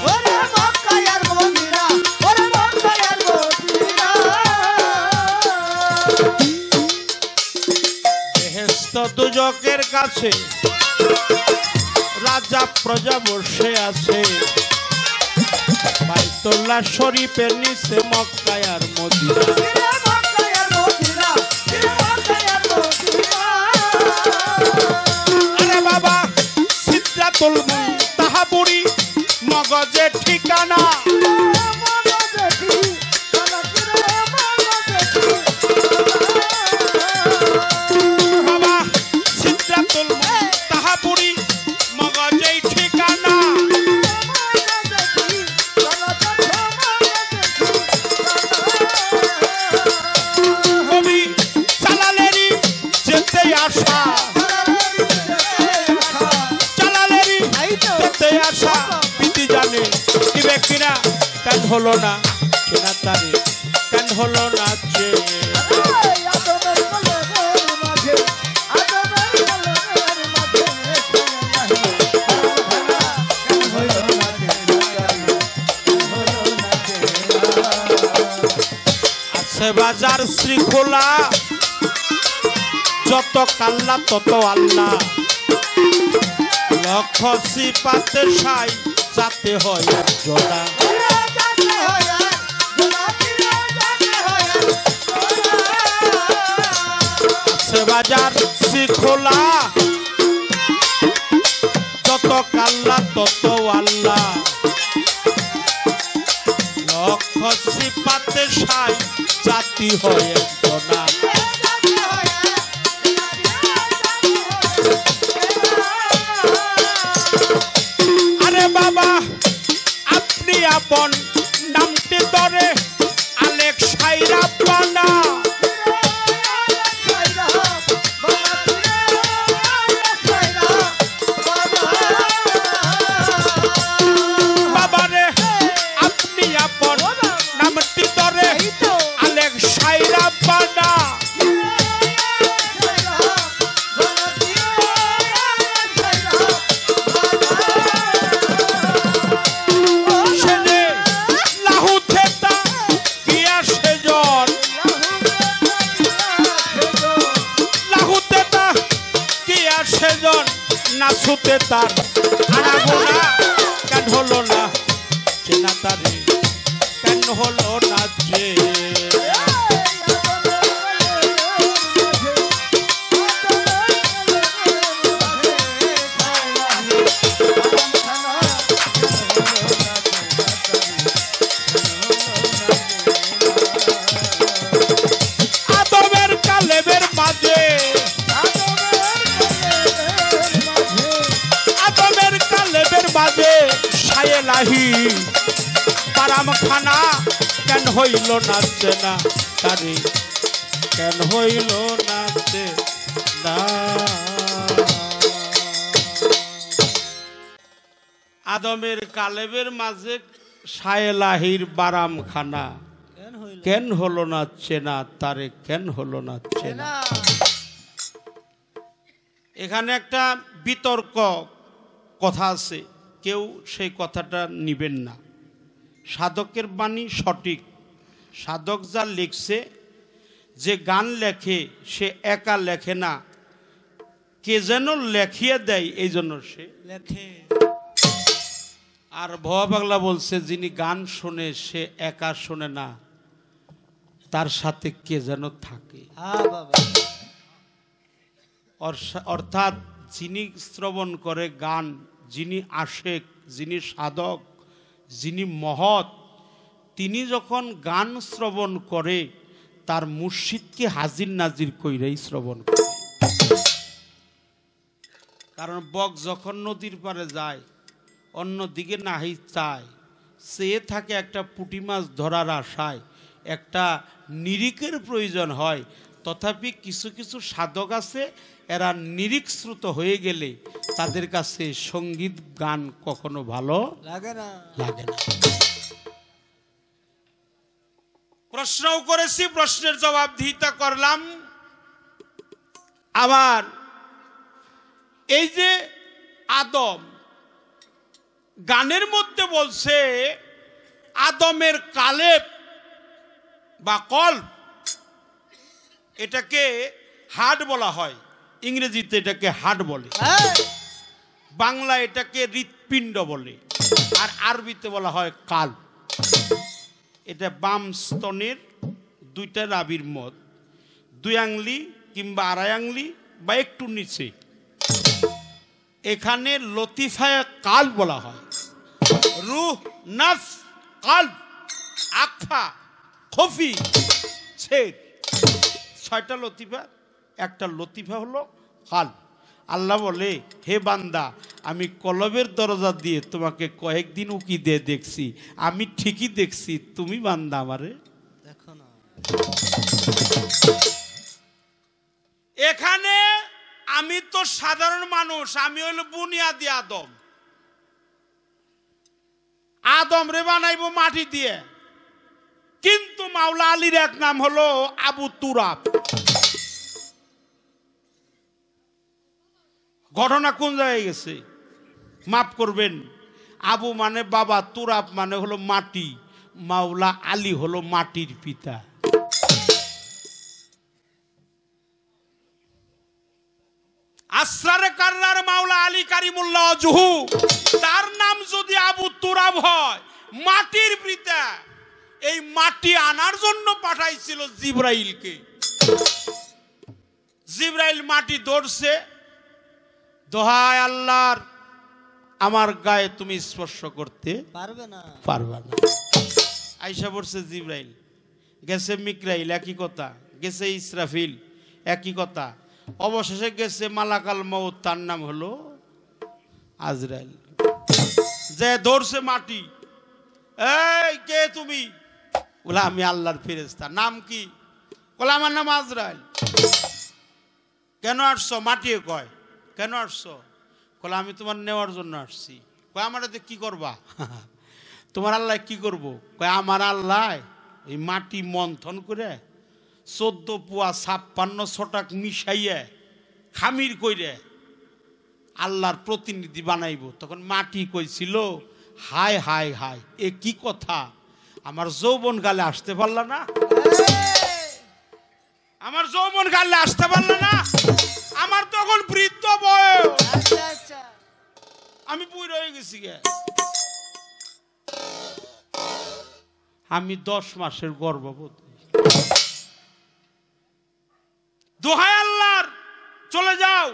বেহেশত দুজকের কাছে রাজা প্রজা বসে আছে বাইতুল্লাহ শরীফের নিচে মক্কা আর মদিনা আরে বাবা সিদরাতুল মুনতাহা বুড়ি মগজের ঠিকানা বাবা সিদরাতুল মুনতাহা বুড়ি মগজের ঠিকানা কেন হলো না চেনা তারে কেন হলো না আছে বাজার শৃঙ্খলা, যত কাল্লা তত আল্লাহ, লক্ষ সিপাতে সাই যাতে হয় জোড়া। আছে বাজার শৃঙ্খলা, যত কাল্লা তত আল্লাহ, লক্ষ সিপাতে সাই জাতি হয় জোড়া। বাবা আপনি আপন নামটি ধরে আলেক সাইরা পানা, বাবারে আপনি আপন নামটি ধরে আলেক সাইরা পানা, নাচুতে তার আনাগোনা কেন হলো না চেনা তারে, কেন হলো না যে আদমের কালেবের মাঝে, বাজে সায়েলাহি পারাম খানা কেন হইল নাচে না তারে, কেন হইল নাচে না। আদমের কালেবের মাঝে সায়েলাহির বারাম খানা কেন হলো না চেনা তারে, কেন হলো না চেনা। এখানে একটা বিতর্ক কথা আছে, কেউ সেই কথাটা নিবেন না। সাধকের বাণী সঠিক, সাধক যা লিখছে, যে গান লেখে সে একা লেখে না, কে যেন লেখিয়ে দেয় এই জন্য সে লেখে। আর ভবা পাগলা বলছে যিনি গান শোনে সে একা শোনে না, তার সাথে কে যেন থাকে। অর্থাৎ যিনি শ্রবণ করে গান, যিনি আশেক, যিনি সাধক, যিনি মহৎ, তিনি যখন গান শ্রবণ করে তার মুর্শিদকে হাজির নাজির কইরাই শ্রবণ করে। কারণ বক যখন নদীর পাড়ে যায় অন্যদিকে নাহি চায়, চেয়ে থাকে একটা পুঁটি মাছ ধরার আশায়, একটা নিরিখের প্রয়োজন হয়। তথাপি কিছু কিছু সাধক আছে, এরা নিরিখ শ্রুত হয়ে গেলে তাদের কাছে সঙ্গীত গান কখনো ভালো লাগে না। প্রশ্নও করেছি, প্রশ্নের জবাবদিহিতা করলাম। আবার এই যে আদম, গানের মধ্যে বলছে আদমের কালেব বা কল্প, এটাকে হার্ট বলা হয়, ইংরেজিতে এটাকে হার্ট বলে, বাংলা এটাকে হৃৎপিণ্ড বলে, আর আরবিতে বলা হয় কাল। এটা বাম স্তনের দুইটা নাভির মত, 2 আঙ্গুলি কিংবা 2.5 আঙ্গুলি বা একটু নিচে, এখানে লতিফায়ে কাল বলা হয়। রূহ, নফস, কাল্ব, আকফা, খফি, ছেদ, 6টা লতিফা। একটা লতিফা হলো কাল। আল্লাহ বলে, হে বান্দা, আমি কলবের দরজা দিয়ে তোমাকে কয়েকদিন উকি দিয়ে দেখছি, আমি ঠিকই দেখছি, তুমি বান্দা আমারে দেখো না। এখানে আমি তো সাধারণ মানুষ, আমি হইল বুনিয়াদি আদম। আদম রে বানাইবো মাটি দিয়ে, কিন্তু মাওলা আলীর এক নাম হলো আবু তুরাব। ঘটনা কোন জায়গায় গেছে মাফ করবেন, আবু মানে বাবা, তুরাব মানে হলো মাটি, মাওলা আলী হলো মাটির পিতা। আসরারে কাররার মাওলা আলী কারিমুল্লাহ ওয়াজহু, তার নাম যদি আবু তুরাব হয়, মাটির পিতা, এই মাটি আনার জন্য পাঠাইছিল জিবরাইলকে। জিবরাইল মাটি ধরছে, দোহাই আল্লাহর, আমার গায়ে তুমি স্পর্শ করতে পারবে না। আইসা পড়ছে জিবরাইল, গেছে মিকরাইল, একই কথা, গেছে ইসরাফিল, একই কথা, অবশেষে গেছে মালাকাল মউত, তার নাম হলো আজরাইল। যে ধরছে মাটি, এই কে তুমি? বলে আমি আল্লাহর ফেরেশতা। নাম কি? বলে আমার নাম আজরাইল। কেন আসছো? মাটি কয় কেন আসছো? বলে আমি তোমার নেওয়ার জন্য আসছি। কয় আমার এতে কি করবা? তোমার আল্লাহ কি করবো? কয় আমার আল্লাহ এই মাটি মন্থন করে 14 পুয়া 56 ছটাক মিশাইয়া খামির কইরে আল্লাহর প্রতিনিধি বানাইব। তখন মাটি কইছিল, হায় হায় হায়, এ কি কথা, আমার যৌবন গালে আসতে পারল না, আমার যৌবন গালে আসতে পারল না, আমার তখন বৃদ্ধ বয়স, আমি বুড়ো হয়ে গেছি গে, আমি 10 মাসের গর্ভবতী। দোহাই আল্লাহর, চলে যাও।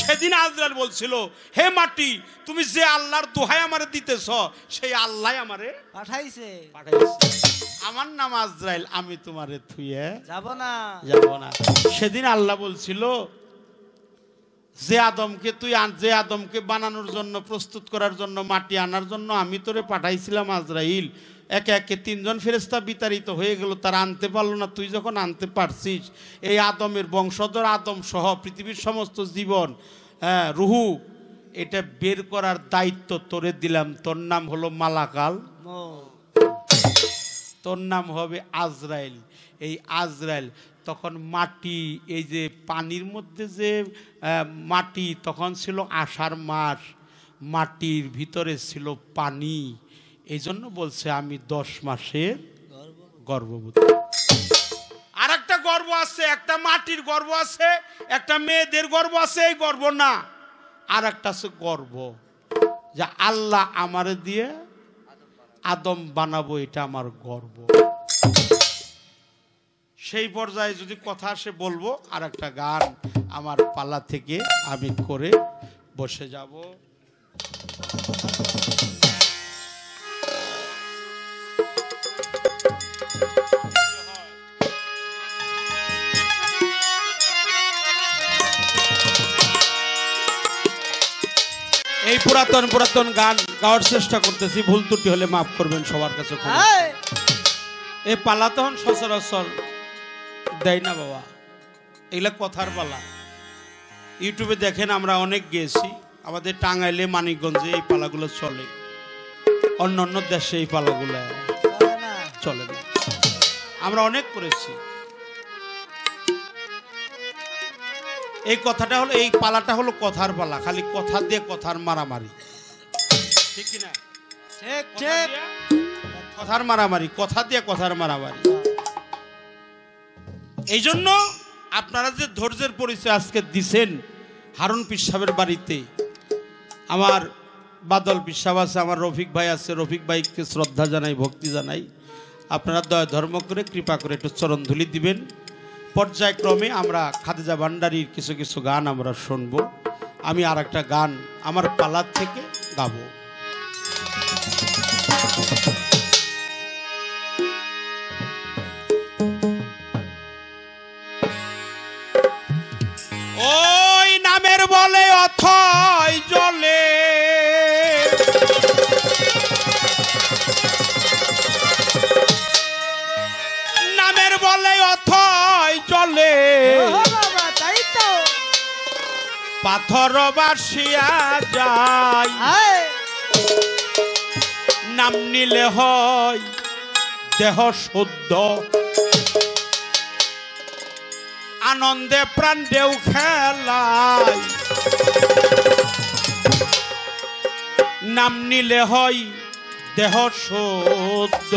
সেদিন আজরাইল বলছিল, হে মাটি, তুমি যে আল্লাহর দোহাই আমারে দিতেছ, সেই আল্লাহ আমারে পাঠাইছে। আমার নাম আজরাইল, আমি তোমারে থুয়ে যাব না। সেদিন আল্লাহ বলছিল, যে আদমকে বানানোর জন্য, প্রস্তুত করার জন্য, মাটি আনার জন্য আমি তোরে পাঠাইছিলাম আজরাইল, একে একে 3 জন ফেরেশতা বিতাড়িত হয়ে গেল, তারা আনতে পারলো না, তুই যখন আনতে পারছিস, এই আদমের বংশধর, আদম সহ পৃথিবীর সমস্ত জীবন, রুহু, এটা বের করার দায়িত্ব তোরে দিলাম। তোর নাম হলো মালাকাল, তোর নাম হবে আজরাইল। এই আজরাইল তখন মাটি, এই যে পানির মধ্যে যে মাটি, তখন ছিল আষাঢ় মাস, মাটির ভিতরে ছিল পানি, এই জন্য বলছে আমি 10 মাসের গর্ভবতী। আর একটা গর্ব আছে, একটা মাটির গর্ব আছে, একটা মেয়েদের গর্ব আছে, এই গর্ব না, আর একটা আছে গর্ব, যে আল্লাহ আমারে দিয়ে আদম বানাবো, এটা আমার গর্ব। সেই পর্যায়ে যদি কথা আসে বলবো, আর একটা গান আমার পালা থেকে আমি করে বসে যাব। এই পুরাতন পুরাতন গান গাওয়ার চেষ্টা করতেছি, ভুল ত্রুটি হলে মাফ করবেন, সবার কাছে ক্ষমা। এই পালা তখন সচরাচর দেয় না বাবা, এগুলা কথার পালা। ইউটিউবে দেখেন, আমরা অনেক গেছি, আমাদের টাঙ্গাইলে, মানিকগঞ্জে এই পালাগুলো চলে, অন্য অন্য দেশে এই পালাগুলো চলে না, আমরা অনেক করেছি। এই কথাটা হলো, এই পালাটা হলো কথার পালা, খালি কথা দিয়ে কথার মারামারি, ঠিক কিনা? কথার মারামারি, কথা দিয়ে কথার মারামারি। এই জন্য আপনারা যে ধৈর্যের পরিচয় আজকে দিছেন, হারুন পীর সাহেবের বাড়িতে আমার বাদল পীর সাহেব আছে, আমার রফিক ভাই আছে, রফিক ভাইকে শ্রদ্ধা জানাই, ভক্তি জানাই। আপনারা দয়া ধর্ম করে, কৃপা করে একটু চরণধুলি দিবেন। পর্যায়ক্রমে আমরা খাদিজা ভান্ডারীর কিছু কিছু গান আমরা শুনবো। আমি আর একটা গান আমার পালার থেকে গাবো। ওই নামের বলে অথই জলে, নামের বলে অথই জলে, পাথর বাসিয়া যায়, নাম নিলে হয় দেহ শুদ্ধ, আনন্দে প্রাণ দেও খেলায়, নাম নিলে হয় দেহ শুদ্ধ,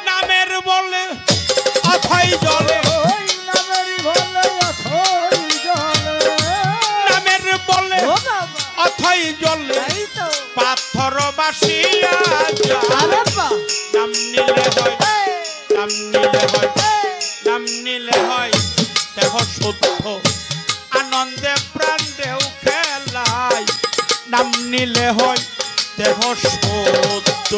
নামের বলে অথই জলে, নামের বলে অথই ভাসিয়া যায় নাম নিলে হয় নাম নিলে হয় নাম নিলে হয় দেহ শুদ্ধ আনন্দে প্রাণ ঢেউ খেলায় নাম নিলে হয় দেহ শুদ্ধ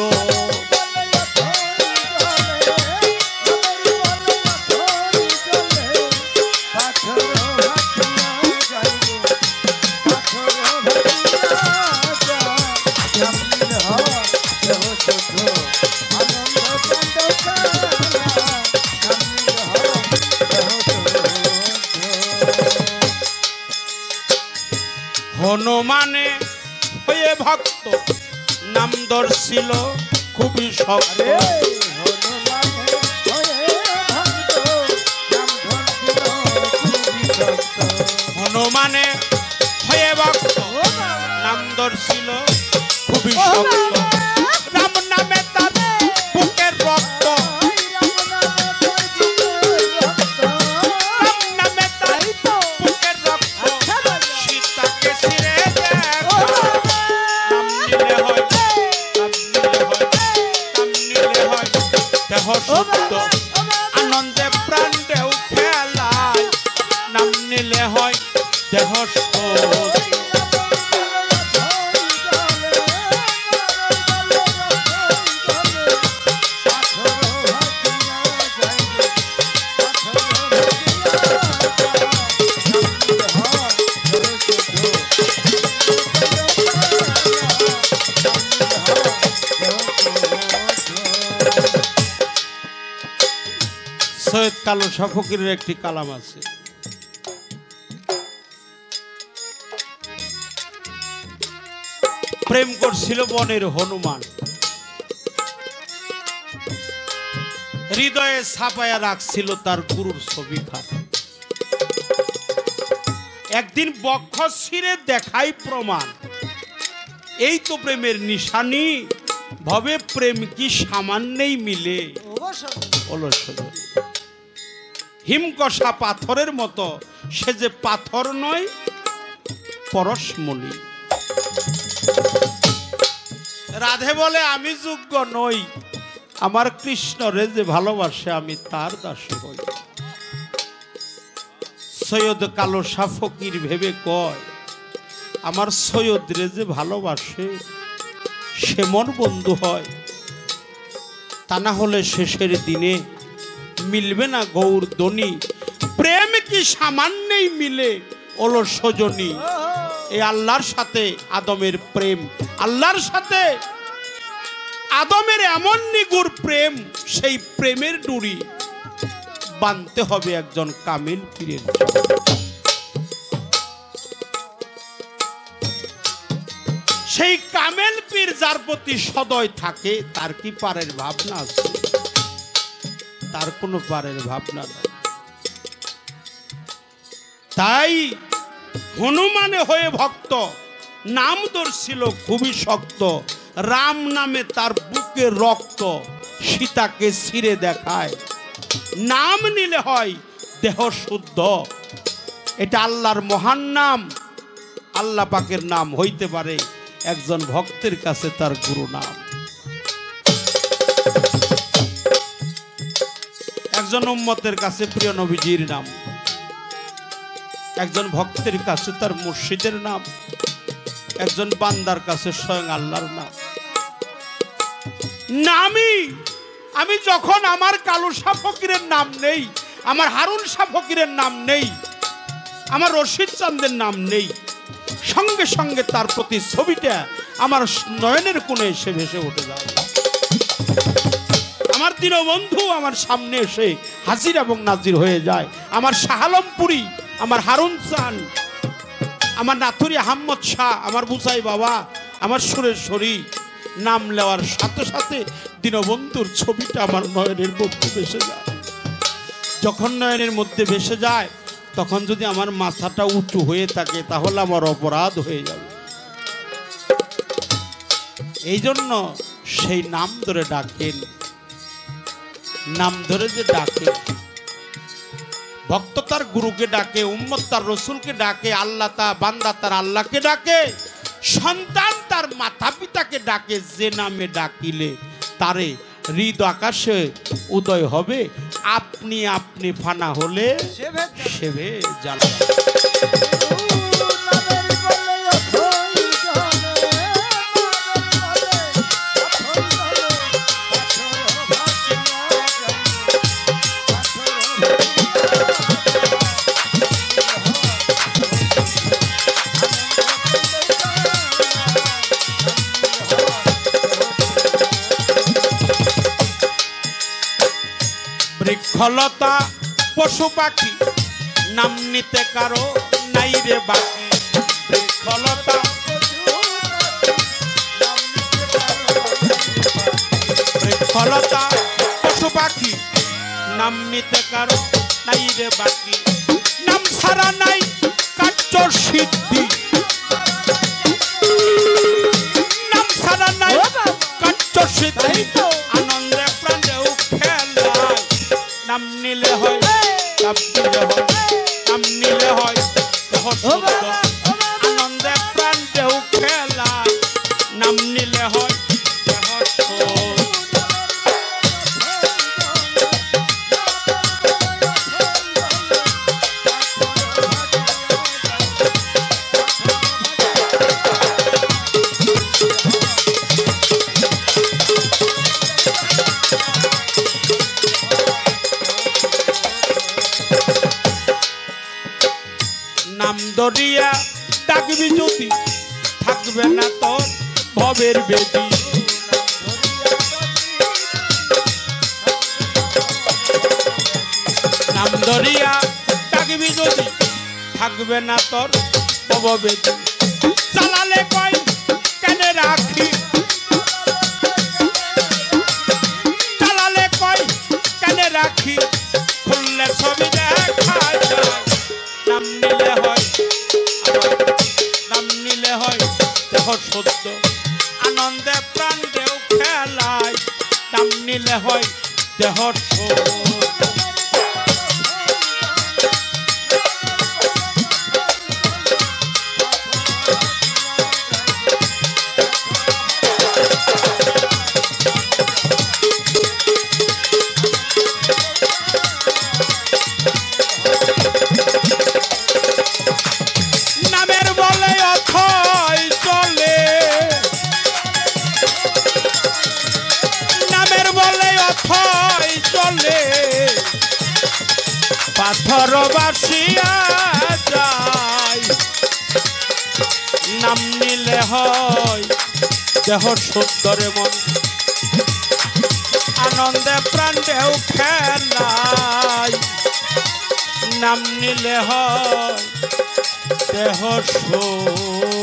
হনুমানে হয়ে ভক্ত নাম দর্শিল খুবই শক্ত হনুমানে হয়ে ভক্ত নাম দর্শিল খুবই শক্ত রাম নামে তার বুকের রক্ত রাম নামে তার বুকের রক্ত সীতাকে ছিঁড়ে দেয় নাম নিলে হয় নাম নিলে হয় নাম নিলে হয় দেহ শুদ্ধ আনন্দে প্রাণ ঢেউ খেলায় নাম নিলে হয় দেহ শুদ্ধ সৈয়দ কালো শাহ ফকিরের একটি কালাম আছে প্রেম করছিল বনের হনুমান হৃদয়ে ছাপায়া রাখছিল তার গুরুর ছবি খান একদিন বক্ষ ছিঁড়ে দেখাই প্রমাণ এই তো প্রেমের নিশানি ভবে প্রেম কি সামান্যই মিলে হিমকষা পাথরের মতো সে যে পাথর নয় পরশমণি রাধে বলে আমি যোগ্য নই আমার কৃষ্ণরে যে ভালোবাসে আমি তার দাসী হই সৈয়দ কালো শাহ ফকির ভেবে কয় আমার সৈয়দ রে যে ভালোবাসে সে মন বন্ধু হয় তা না হলে শেষের দিনে মিলবে না গৌর দনি প্রেম কি সামান্যই মিলে ওলো সজনী এই আল্লাহর সাথে আদমের প্রেম আল্লাহর সাথে আদমের এমন নিগুর প্রেম সেই প্রেমের ডুরি বানতে হবে একজন কামিল পীরের সেই কামেল পীর যার প্রতি সদয় থাকে তার কি পারের ভাবনা আছে তার কোনো পারের ভাবনা নাই তাই হনুমানে হয়ে ভক্ত নাম দর্শিল খুবই শক্ত রাম নামে তার বুকে রক্ত সীতাকে ছিঁড়ে দেখায় নাম নিলে হয় দেহ শুদ্ধ এটা আল্লাহর মহান নাম আল্লাহ পাকের নাম হইতে পারে একজন ভক্তের কাছে তার গুরু নাম একজন উম্মতের কাছে প্রিয় নবীজির নাম একজন ভক্তের কাছে তার মুর্শিদের নাম একজন বান্দার কাছে স্বয়ং আল্লাহর নাম নামই আমি যখন আমার কালু শাহ ফকিরের নাম নেই আমার হারুন শাহ ফকিরের নাম নেই আমার রশিদ চাঁদের নাম নেই সঙ্গে সঙ্গে তার প্রতি ছবিটা আমার নয়নের কোণে এসে ভেসে উঠে যায় আমার দীনবন্ধু আমার সামনে এসে হাজির এবং নাজির হয়ে যায় আমার শাহ আলমপুরি আমার হারুন চান আমার নাথুরি আহমদ শাহ আমার বুসাই বাবা আমার সুরেশ্বরী নাম নেওয়ার সাথে সাথে দীনবন্ধুর ছবিটা আমার নয়নের মধ্যে ভেসে যায় যখন নয়নের মধ্যে ভেসে যায় তখন যদি আমার মাথাটা উঁচু হয়ে থাকে তাহলে আমার অপরাধ হয়ে যাবে এই জন্য সেই নাম ধরে ডাকেন নাম ধরে যে ডাকে ভক্ত তার গুরুকে ডাকে উম্মত তার রসুলকে ডাকে আল্লাহ তা বান্দা তার আল্লাহকে ডাকে সন্তান তার তার মাতা পিতাকে ডাকে, যে নামে ডাকিলে তারে হৃদ আকাশে উদয় হবে। আপনি আপনি ফানা হলে সেবে জ্বালা। বৃক্ষলতা পশু পাখি নাম নিতে কারো নাই রে বাকি। বৃক্ষলতা বৃক্ষলতা পশু পাখি নাম নিতে কারো নাই রে বাকি। নাম ছাড়া নাই কার্য সিদ্ধি, নাম ছাড়া নাই কার্য সিদ্ধি। আনন্দে প্রাণেও খেলায় নাম নিলে হয়, নাম নিলে হয়, নাম নিলে হয় দেহ শুদ্ধ। আনন্দে প্রাণেও খেলায় নাম নিলে হয় দেহ শুদ্ধ। নাম দরিয়া ডাকবি যদি থাকবে না তোর ভবের বেদি। নাম দরিয়া ডাকবি যদি থাকবে না তোর ভব বেদি। চালালে কয় কেন রাখি, চালালে কয় কেন রাখি, খুললে ছবি দেখা যায়। নাম নিলে হয়, নাম নিলে হয় দেহ শুদ্ধ। আনন্দে প্রাণেও খেলায় নাম নিলে হয় দেহ শুদ্ধ। নামের বলে অথয় চলে, নামের বলে অথয় চলে। পাথর বাসিয়া যায় নাম নিলে হয় দেহ সুন্দরে মন। আনন্দে প্রাণেও খেলায় নাম নিলে হয় দেহ শুদ্ধ।